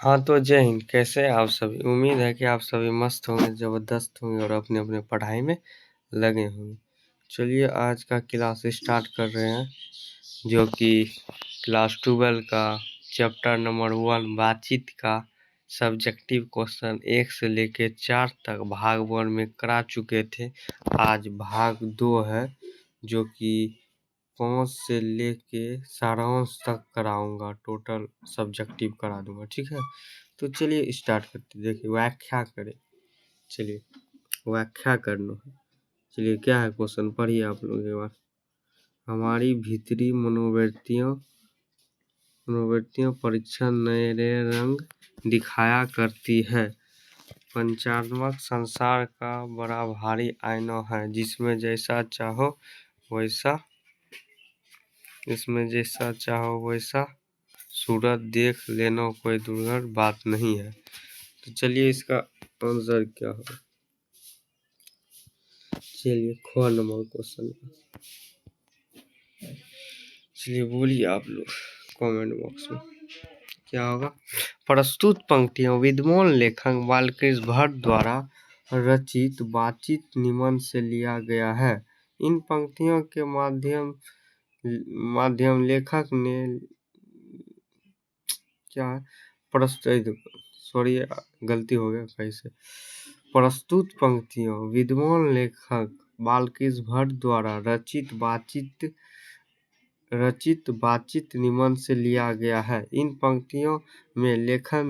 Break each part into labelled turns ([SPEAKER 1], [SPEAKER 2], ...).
[SPEAKER 1] हाँ, तो जय हिंद। कैसे हैं आप सभी? उम्मीद है कि आप सभी मस्त होंगे, ज़बरदस्त होंगे और अपने-अपने पढ़ाई में लगे होंगे। चलिए आज का क्लास स्टार्ट कर रहे हैं, जो कि क्लास 12 का चैप्टर नंबर 1 बातचीत का सब्जेक्टिव क्वेश्चन 1 से लेके 4 तक भाग 1 में करा चुके थे। आज भाग 2 है, जो कि 5 से लेके सारांश तक कराऊंगा, टोटल सब्जेक्टिव करा दूंगा। ठीक है, तो चलिए स्टार्ट करते हैं। देखिए व्याख्या करें। चलिए व्याख्या करना है। चलिए क्या है क्वेश्चन, पढ़िए आप लोग एक बार। हमारी भीतरी मनोवृत्तियों परीक्षण नए रंग दिखाया करती है। पंचात्मक संसार का बड़ा भारी आईना है, जिसमें जैसा चाहो वैसा सूरत देख लेना कोई दुर्घट बात नहीं है। तो चलिए इसका आंसर क्या होगा। चलिए ख नंबर क्वेश्चन, चलिए बोलिए आप लोग कमेंट बॉक्स में क्या होगा। प्रस्तुत पंक्तियां विद्वान लेखक बालकृष्ण भट्ट द्वारा रचित बातचीत निबंध से लिया गया है। इन पंक्तियों के माध्यम लेखक ने क्या प्रस्तुत, सॉरी गलती हो गया कैसे। प्रस्तुत पंक्तियों विद्वान लेखक बालकृष्ण भट्ट द्वारा रचित बातचीत निबंध से लिया गया है। इन पंक्तियों में लेखक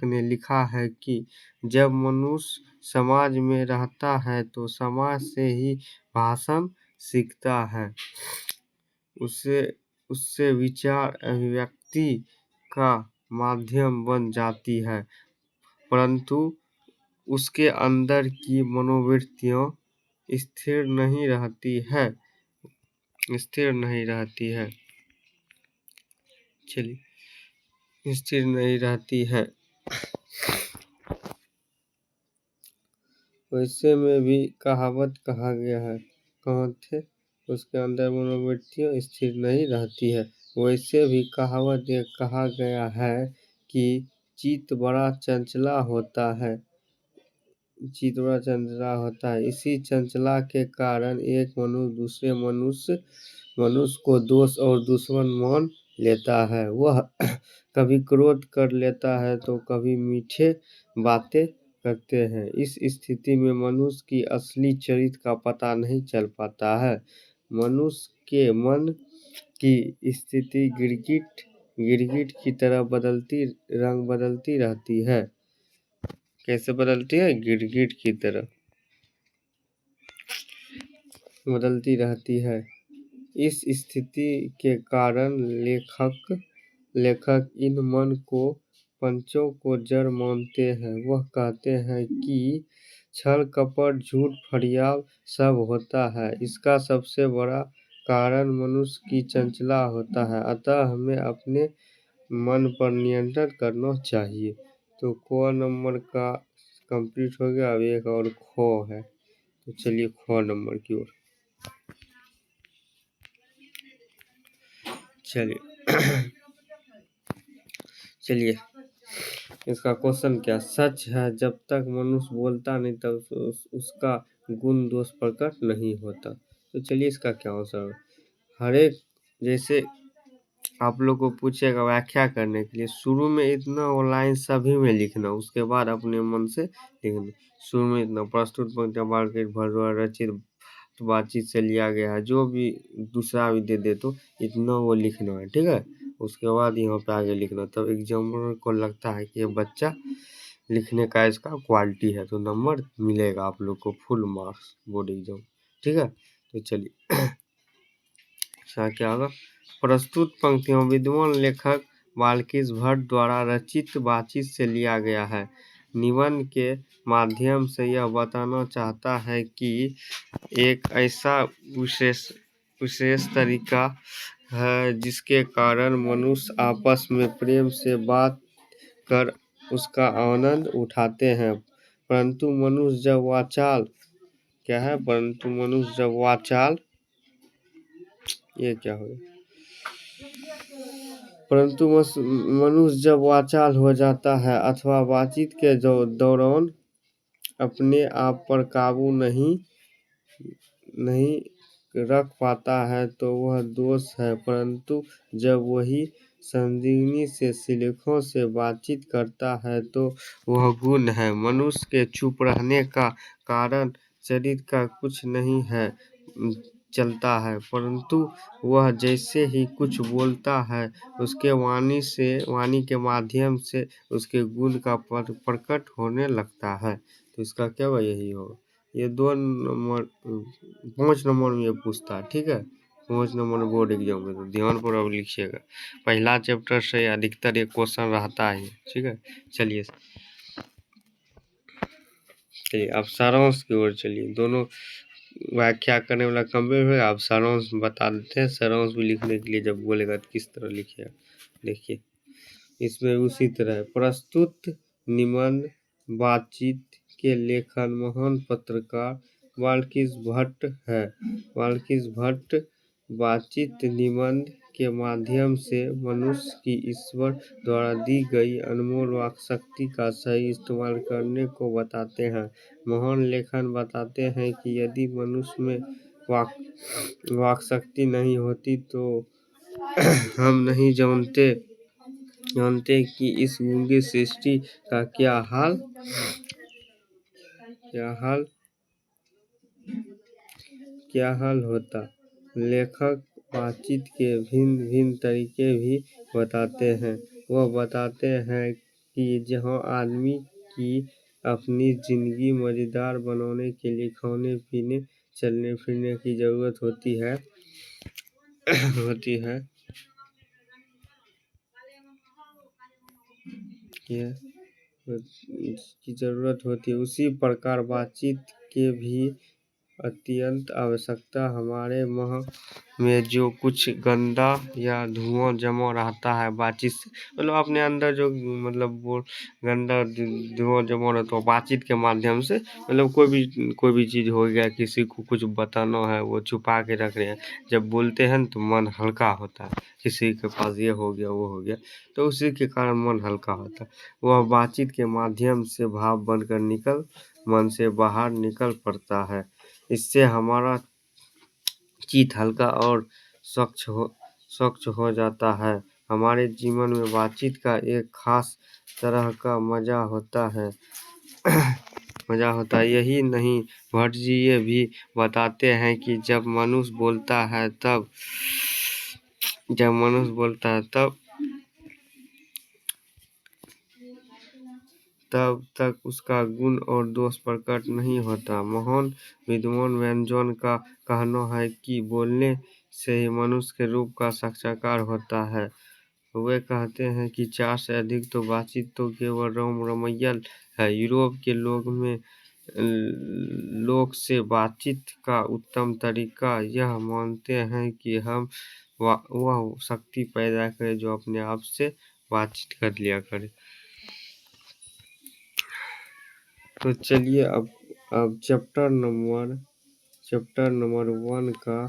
[SPEAKER 1] ने लिखा है कि जब मनुष्य समाज में रहता है तो समाज से ही भाषण सीखता है। उससे विचार अभिव्यक्ति का माध्यम बन जाती है, परंतु उसके अंदर की मनोवृत्तियां स्थिर नहीं रहती है। चलिए स्थिर नहीं रहती है। वैसे में भी कहावत कहा गया है, कहाँ थे, उसके अंदर मनोवृत्तियां स्थिर नहीं रहती है। वैसे भी कहावत ये कहा गया है कि चित्त बड़ा चंचला होता है। इसी चंचला के कारण एक मनुष्य दूसरे मनुष्य को दोस्त और दुश्मन मान लेता है। वह कभी क्रोध कर लेता है तो कभी मीठे बातें करते हैं। इस स्थिति में मनुष्य की असली चरित्र का पता नहीं चल पाता है। मनुष्य के मन की स्थिति गिरगिट की तरह रंग बदलती रहती है। कैसे बदलती है? गिरगिट की तरह बदलती रहती है। इस स्थिति के कारण लेखक इन मन को पंचों को जड़ मानते हैं। वह कहते हैं कि छल कपट झूठ फरियाद सब होता है। इसका सबसे बड़ा कारण मनुष्य की चंचला होता है। अतः हमें अपने मन पर नियंत्रण करना चाहिए। तो क नंबर का कंप्लीट हो गया। अब एक और खो है, तो चलिए ख नंबर की ओर चलिए इसका क्वेश्चन क्या। सच है जब तक मनुष्य बोलता नहीं तब उसका गुण दोष प्रकट नहीं होता। तो चलिए इसका क्या आंसर है। हर एक, जैसे आप लोग को पूछेगा व्याख्या करने के लिए, शुरू में इतना वो लाइन सभी में लिखना, उसके बाद अपने मन से लिखना। शुरू में इतना प्रस्तुत पंक्तियां बालकृष्ण भट्ट द्वारा रचित बातचीत से लिया गया है, जो भी दूसरा भी दे तो इतना वो लिखना है। ठीक है, उसके बाद यहाँ पे आगे लिखना, तब एग्जामिनर को लगता है कि ये बच्चा लिखने का इसका क्वालिटी है, तो नंबर मिलेगा आप लोग को फुल मार्क्स बोर्ड एग्जाम। ठीक है, तो चलिए क्या होगा। प्रस्तुत पंक्तियों विद्वान लेखक बालकृष्ण भट्ट द्वारा रचित बातचीत से लिया गया है। निबंध के माध्यम से यह बताना चाहता है कि एक ऐसा विशेष तरीका है जिसके कारण मनुष्य आपस में प्रेम से बात कर उसका आनंद उठाते हैं। परंतु मनुष्य जब वाचाल ये क्या हो, परंतु मनुष्य जब वाचाल हो जाता है अथवा बातचीत के दौरान अपने आप पर काबू नहीं रख पाता है तो वह दोष है, परंतु जब वही संदिग्ध से सलीकों से बातचीत करता है तो वह गुण है। मनुष्य के चुप रहने का कारण चरित्र का कुछ नहीं है चलता है, परंतु वह जैसे ही कुछ बोलता है उसके वाणी के माध्यम से उसके गुण का प्रकट होने लगता है। तो इसका क्या हुआ, यही होगा। ये 5 नंबर में ये पूछता है, ठीक है। 5 नंबर बोर्ड एग्जाम में, तो ध्यान पर अब लिखिएगा। पहला चैप्टर से अधिकतर एक क्वेश्चन रहता है, ठीक है। चलिए अब सारांश की ओर चलिए। दोनों व्याख्या करने वाला कंप्लीट हुआ, आप सारांश बता देते हैं। सारांश भी लिखने के लिए जब बोलेगा तो किस तरह लिखिएगा, देखिए। इसमें उसी तरह प्रस्तुत निबंध बातचीत के लेखन महान पत्रकार वाल्कीस भट्ट है। वाल्कीस भट्ट बातचीत निबंध के माध्यम से मनुष्य की ईश्वर द्वारा दी गई अनमोल वाक शक्ति का सही इस्तेमाल करने को बताते हैं। महान लेखन बताते हैं कि यदि मनुष्य में वाक शक्ति नहीं होती तो हम नहीं जानते कि इस गूंगी सृष्टि का क्या हाल होता। लेखक बातचीत के भिन्न भिन्न तरीके भी बताते हैं। वह बताते हैं कि जहाँ आदमी की अपनी जिंदगी मजेदार बनाने के लिए खाने पीने चलने फिरने की जरूरत होती है की जरूरत होती है, उसी प्रकार बातचीत के भी अत्यंत आवश्यकता। हमारे में जो कुछ गंदा या धुआं जमा रहता है बातचीत से, मतलब अपने अंदर जो मतलब वो गंदा धुआं जमा रहता है बातचीत के माध्यम से, मतलब कोई भी चीज़ हो गया, किसी को कुछ बताना है वो छुपा के रख रहे हैं, जब बोलते हैं तो मन हल्का होता है। किसी के पास ये हो गया वो हो गया, तो उसी के कारण मन हल्का होता है। वह बातचीत के माध्यम से भाव बनकर मन से बाहर निकल पड़ता है। इससे हमारा चित्त हल्का और स्वच्छ हो जाता है। हमारे जीवन में बातचीत का एक खास तरह का मजा होता है। यही नहीं, भट्ट जी ये भी बताते हैं कि जब मनुष्य बोलता है तब तक उसका गुण और दोष प्रकट नहीं होता। महान विद्वान व्यंजन का कहना है कि बोलने से ही मनुष्य के रूप का साक्षात्कार होता है। वे कहते हैं कि 4 से अधिक तो बातचीत तो केवल रमैयल है। यूरोप के लोग से बातचीत का उत्तम तरीका यह मानते हैं कि हम वह शक्ति पैदा करें जो अपने आप से बातचीत कर लिया करे। तो चलिए अब चैप्टर नंबर 1 का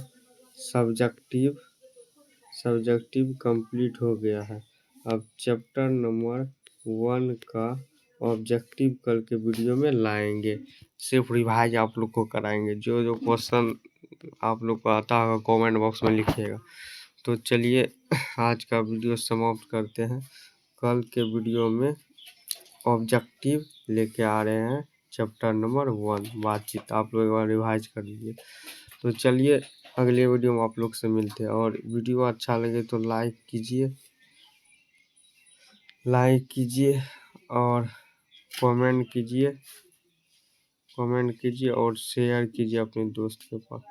[SPEAKER 1] सब्जेक्टिव कंप्लीट हो गया है। अब चैप्टर नंबर 1 का ऑब्जेक्टिव कल के वीडियो में लाएंगे, सिर्फ रिवाइज आप लोग को कराएंगे। जो क्वेश्चन आप लोग को आता होगा कमेंट बॉक्स में लिखिएगा। तो चलिए आज का वीडियो समाप्त करते हैं। कल के वीडियो में ऑब्जेक्टिव लेके आ रहे हैं चैप्टर नंबर 1 बातचीत। आप लोग एक बार रिवाइज कर लीजिए। तो चलिए अगले वीडियो में आप लोग से मिलते हैं। और वीडियो अच्छा लगे तो लाइक कीजिए और कमेंट कीजिए और शेयर कीजिए अपने दोस्त के पास।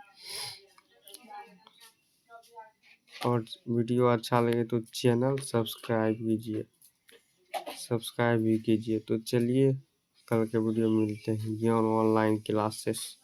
[SPEAKER 1] और वीडियो अच्छा लगे तो चैनल सब्सक्राइब भी कीजिए। तो चलिए कल के वीडियो में मिलते हैं। ज्ञान ऑनलाइन क्लासेस।